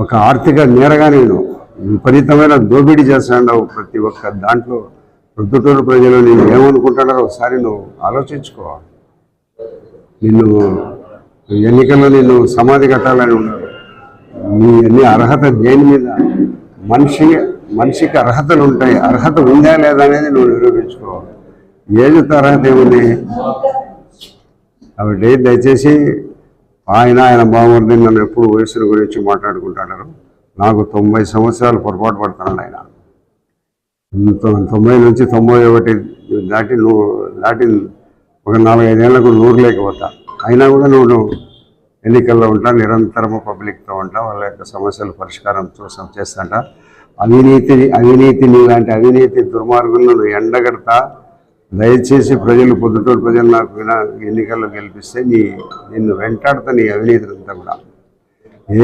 ఒక ఆర్థిక నేరగా నేను విపరీతమైన దోపిడీ చేస్తున్నావు ప్రతి ఒక్క దాంట్లో. ప్రొద్దుటూరు ప్రజలు నేను ఏమనుకుంటున్నారో ఒకసారి నువ్వు ఆలోచించుకోవాలి. నిన్ను ఎన్నికల్లో నిన్ను సమాధి కట్టాలని ఉన్నారు. నీ అన్ని అర్హత దేని మీద? మనిషికి అర్హతలు ఉంటాయి. అర్హత ఉందా లేదా అనేది నువ్వు నిరూపించుకోవాలి. ఏజ్తో అర్హత ఏముంది? కాబట్టి దయచేసి ఆయన బామర్ది నన్ను ఎప్పుడు వయసుల గురించి మాట్లాడుకుంటున్నారు. నాకు 90 సంవత్సరాలు పొరపాటు పడుతున్నాను. ఆయన 90 నుంచి 91 దాటి ఒక 4-5 ఏళ్లకు 100 లేకపోతా. అయినా కూడా నువ్వు ఎన్నికల్లో ఉంటా, నిరంతరము పబ్లిక్తో ఉంటా, వాళ్ళ యొక్క సమస్యల పరిష్కారం చేస్తాంట. అవినీతి లాంటి అవినీతి దుర్మార్గులను నువ్వు ఎండగడతా. దయచేసి ప్రజలు, పొద్దుటూరు ప్రజలు నాకు ఎన్నికల్లో గెలిపిస్తే నిన్ను వెంటాడుతా నీ అవినీతినంతా కూడా.